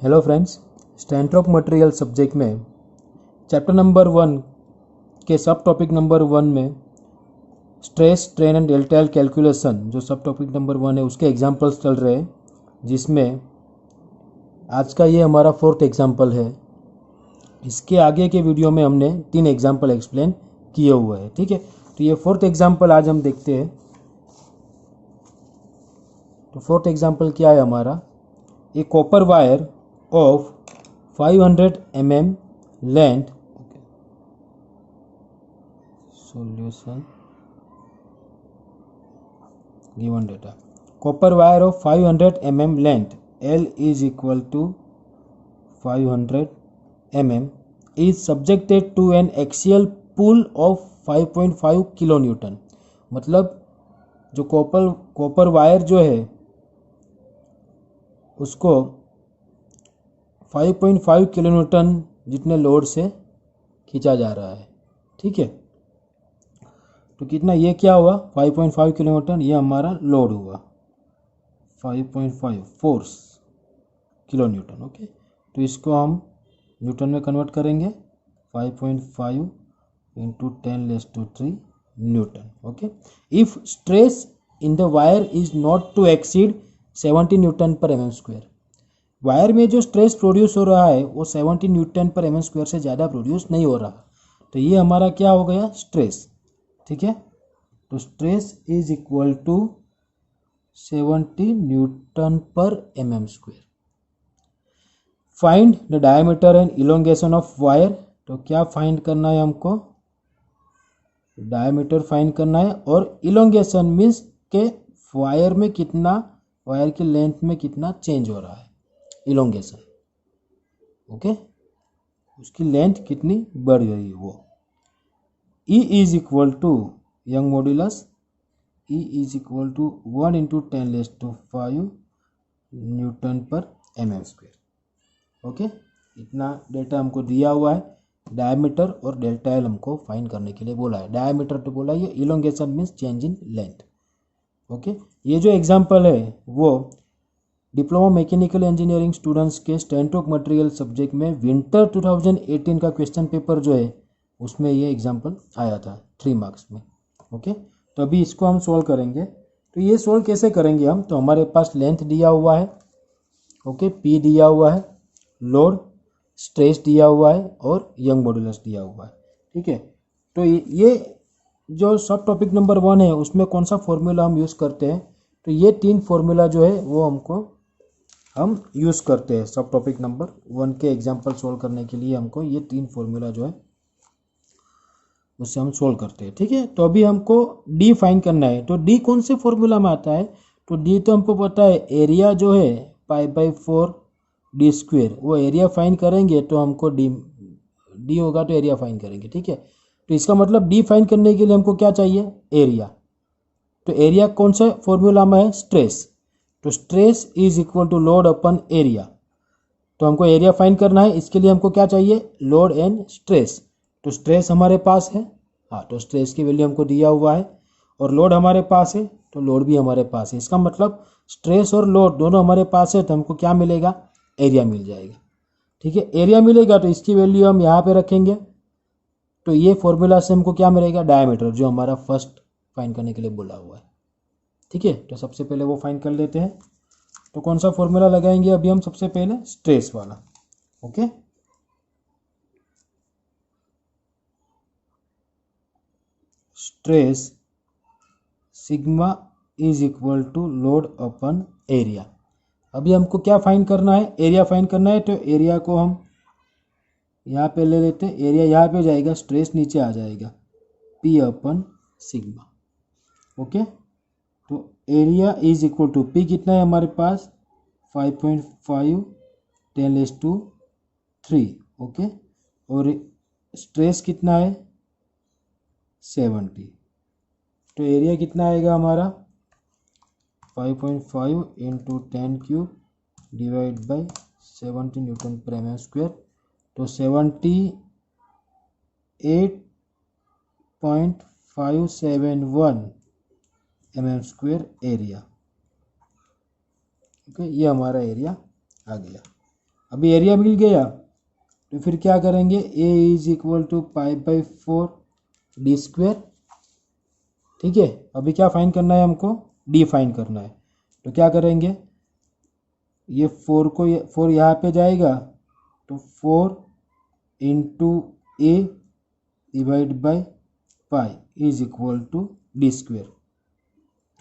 Hello friends, strength of material subject में chapter number 1 के सब टॉपिक नंबर 1 में स्ट्रेस स्ट्रेन एंड डेल्टाइल कैलकुलेशन जो सब टॉपिक नंबर 1 है उसके एग्जांपल्स चल रहे हैं, जिसमें आज का ये हमारा 4th एग्जांपल है। इसके आगे के वीडियो में हमने 3 एग्जांपल एक्सप्लेन किए हुए हैं। ठीक है, तो ये 4th एग्जांपल आज हम देखते हैं। तो 4th एग्जांपल क्या है हमारा, ए copper wire of 500 mm length. Solution given data. Copper wire of 500 mm length, L is equal to 500 mm, is subjected to an axial pull of 5.5 kilonewton. मतलब जो कॉपर वायर जो है उसको 5.5 किलोन्यूटन जितने load से खींचा जा रहा है। ठीक है, तो कितना, ये क्या हुआ 5.5 किलोन्यूटन, ये हमारा लोड हुआ 5.5 फोर्स किलोन्यूटन। ओके, तो इसको हम न्यूटन में कन्वर्ट करेंगे 5.5 into 10⁻³ newton. Okay, if stress in the wire is not to exceed 70 newton per M square, wire में जो स्ट्रेस प्रोड्यूस हो रहा है वो 70 न्यूटन पर एम स्क्वायर से ज़्यादा प्रोड्यूस नहीं हो रहा, तो ये हमारा क्या हो गया, स्ट्रेस। ठीक है, तो stress is equal to 70 newton per M square. Find the diameter and elongation of wire, तो क्या फाइंड करना है हमको, डायमीटर फाइंड करना है और इलोंगेशन मीन्स के वायर में कितना, वायर की लेंथ में कितना चेंज हो रहा है, इलोंगेशन। ओके, उसकी लेंथ कितनी बढ़ गई है वो। E is equal to Young modulus, E is equal to 1 into 10⁻⁵ newton per M square. Okay, इतना डेटा हमको दिया हुआ है। डायमीटर और डेल्टाइल हमको फाइंड करने के लिए बोला है। डायमीटर तो बोला, ये elongation means change in length. Okay, ये जो एग्जाम्पल है वो डिप्लोमा मैकेनिकल इंजीनियरिंग स्टूडेंट्स के स्ट्रेंथ ऑफ मटेरियल सब्जेक्ट में विंटर 2018 का क्वेश्चन पेपर जो है उसमें ये एग्जांपल आया था 3 मार्क्स में। ओके, तो अभी इसको हम सॉल्व करेंगे। तो ये सॉल्व कैसे करेंगे हम, तो हमारे पास लेंथ दिया हुआ है, ओके, P दिया हुआ है, लोड, स्ट्रेस दिया हुआ है और यंग मॉड्यूलस दिया हुआ है। ठीक है, तो ये जो सब टॉपिक नंबर 1 है उसमें कौन सा फॉर्मूला हम यूज़ करते हैं, तो ये 3 फॉर्मूला जो है वो हम यूज़ करते हैं। सब टॉपिक नंबर 1 के एग्जाम्पल सोल्व करने के लिए हमको ये 3 फॉर्मूला जो है उससे हम सोल्व करते हैं। ठीक है, तो अभी हमको डी फाइंड करना है। तो डी कौन से फॉर्मूला में आता है, तो डी तो हमको पता है, एरिया जो है π/4 डी स्क्वेयर, वो एरिया फाइंड करेंगे तो हमको डी होगा तो एरिया फाइंड करेंगे। ठीक है, तो इसका मतलब डी फाइंड करने के लिए हमको क्या चाहिए, एरिया। तो एरिया कौन सा फॉर्मूला में है, स्ट्रेस। तो stress is equal to load upon area, तो हमको एरिया फाइंड करना है। इसके लिए हमको क्या चाहिए, लोड एंड स्ट्रेस। तो स्ट्रेस हमारे पास है, हाँ, तो स्ट्रेस की वैल्यू हमको दिया हुआ है, और लोड हमारे पास है तो लोड भी हमारे पास है। इसका मतलब स्ट्रेस और लोड दोनों हमारे पास है, तो हमको क्या मिलेगा, एरिया मिल जाएगा। ठीक है, एरिया मिलेगा तो इसकी वैल्यू हम यहाँ पे रखेंगे, तो ये फॉर्मूला से हमको क्या मिलेगा, डायमीटर, जो हमारा फर्स्ट फाइंड करने के लिए बोला हुआ है। ठीक है, तो सबसे पहले वो फाइंड कर लेते हैं। तो कौन सा फॉर्मूला लगाएंगे अभी हम, सबसे पहले स्ट्रेस वाला। Okay, stress sigma is equal to load upon area. अभी हमको क्या फाइंड करना है, एरिया फाइंड करना है। तो एरिया को हम यहाँ पे ले लेते हैं, एरिया यहाँ पे जाएगा, स्ट्रेस नीचे आ जाएगा, P अपन सिग्मा। ओके, तो area is equal to P कितना है हमारे पास, 5.5 10⁻⁵। ओके, और स्ट्रेस कितना है 70, तो एरिया कितना आएगा हमारा 5.5 into 10³ divide by 70 newton per M square, तो 78.571 mm स्क्वायर एरिया। ओके, ये हमारा एरिया आ गया। अभी एरिया मिल गया, तो फिर क्या करेंगे, A is equal to π/4 D square. ठीक है, अभी क्या फाइंड करना है हमको, डी फाइंड करना है। तो क्या करेंगे, ये 4 यहाँ पे जाएगा, तो 4 into a divide by pi is equal to d square.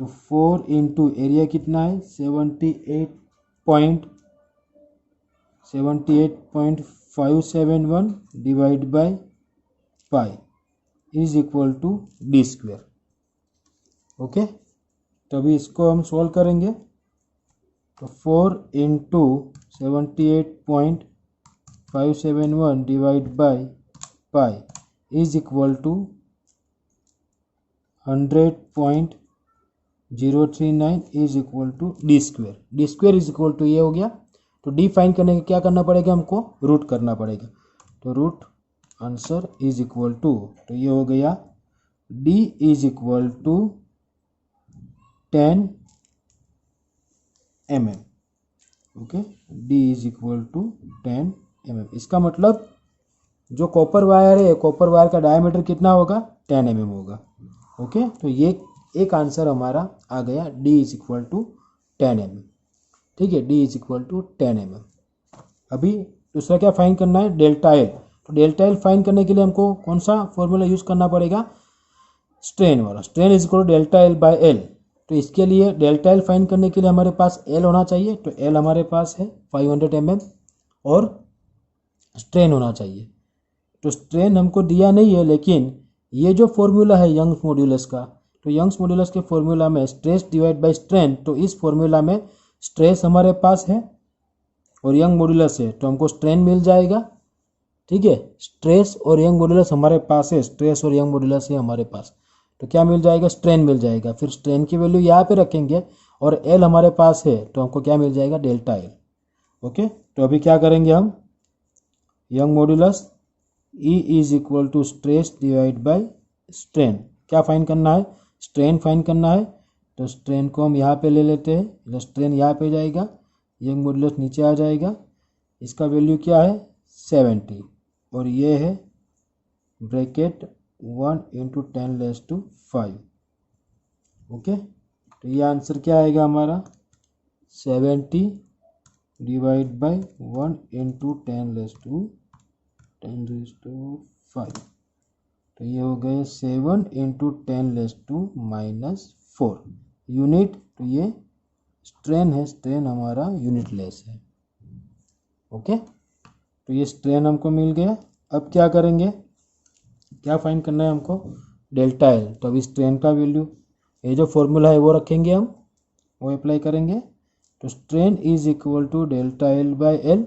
तो 4 इंटू एरिया कितना है 78.571 divide by pi is equal to d square. Okay, तभी इसको हम सॉल्व करेंगे। तो 4 into 78.571 divide by pi is equal to 100.039 is equal to d square. D square is equal to ये हो गया। तो डी फाइंड करने के क्या करना पड़ेगा, हमको रूट करना पड़ेगा। तो root answer is equal to, तो ये हो गया D is equal to 10 mm। Okay, D is equal to 10 mm। इसका मतलब जो कॉपर वायर है, कॉपर वायर का डायमीटर कितना होगा 10 mm होगा। ओके, तो ये एक आंसर हमारा आ गया, D is equal to 10 mm। ठीक है, D is equal to 10 mm। अभी दूसरा क्या फाइंड करना है, डेल्टा एल। तो डेल्टा एल फाइंड करने के लिए हमको कौन सा फॉर्मूला यूज करना पड़ेगा, स्ट्रेन वाला। Strain is equal to delta L by L. तो इसके लिए डेल्टा एल फाइंड करने के लिए हमारे पास एल होना चाहिए। तो एल हमारे पास है 500 mm और स्ट्रेन होना चाहिए। तो स्ट्रेन हमको दिया नहीं है, लेकिन ये जो फॉर्मूला है यंग्स मॉड्यूलस का, तो यंग्स मॉड्यूलस के फॉर्मूला में स्ट्रेस डिवाइड बाय स्ट्रेन, तो इस फॉर्मूला में स्ट्रेस हमारे पास है और यंग मॉड्यूलस है, तो हमको स्ट्रेन मिल जाएगा। ठीक है, स्ट्रेस और यंग मॉड्यूलस हमारे पास है, स्ट्रेस और यंग मॉड्यूलस है हमारे पास, तो क्या मिल जाएगा, स्ट्रेन मिल जाएगा। फिर स्ट्रेन की वैल्यू यहाँ पे रखेंगे और एल हमारे पास है, तो हमको क्या मिल जाएगा, डेल्टा एल। ओके, तो अभी क्या करेंगे हम, young modulus E is equal to stress divide by strain. क्या फाइंड करना है, स्ट्रेन फाइंड करना है। तो स्ट्रेन को हम यहाँ पे ले लेते हैं, स्ट्रेन यहाँ पे जाएगा, यंग मॉड्यूलस नीचे आ जाएगा। इसका वैल्यू क्या है 70 और ये है ब्रैकेट 1 इंटू 10⁵ ओके, तो ये आंसर क्या आएगा हमारा 70 डिवाइड बाई 1 इंटू 10⁵। तो ये हो गए 7 इंटू 10⁻⁻4 यूनिट। तो ये स्ट्रेन है, स्ट्रेन हमारा यूनिट लेस है। ओके, तो ये स्ट्रेन हमको मिल गया। अब क्या करेंगे, क्या फाइंड करना है हमको, डेल्टा एल। तो अभी स्ट्रेन का वैल्यू, ये जो फॉर्मूला है वो रखेंगे हम, वो अप्लाई करेंगे। तो strain is equal to delta L by L.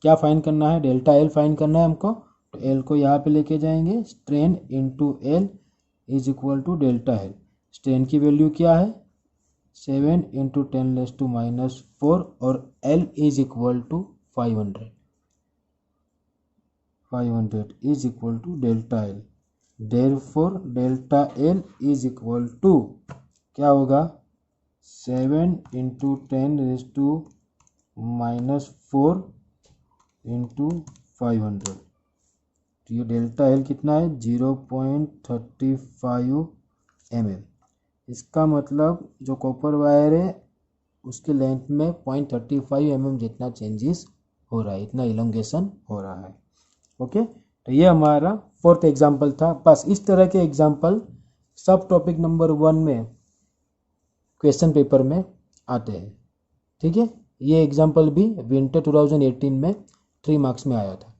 क्या फाइंड करना है, डेल्टा एल फाइंड करना है हमको। तो एल को यहाँ पे लेके जाएंगे, strain into L is equal to delta L. Strain की वैल्यू क्या है 7 इंटू 10⁻⁻4 और L is equal to 500 is equal to delta L. Therefore delta L is equal to क्या होगा 7 इंटू 10⁻⁻4 इंटू 500। तो ये डेल्टा एल कितना है 0.35 mm। इसका मतलब जो कॉपर वायर है उसके लेंथ में 0.35 mm जितना चेंजेस हो रहा है, इतना इलोंगेशन हो रहा है। ओके, तो ये हमारा 4th एग्जाम्पल था। बस इस तरह के एग्जाम्पल सब टॉपिक नंबर 1 में क्वेश्चन पेपर में आते हैं। ठीक है, ये एग्जाम्पल भी विंटर 2018 में 3 मार्क्स में आया था।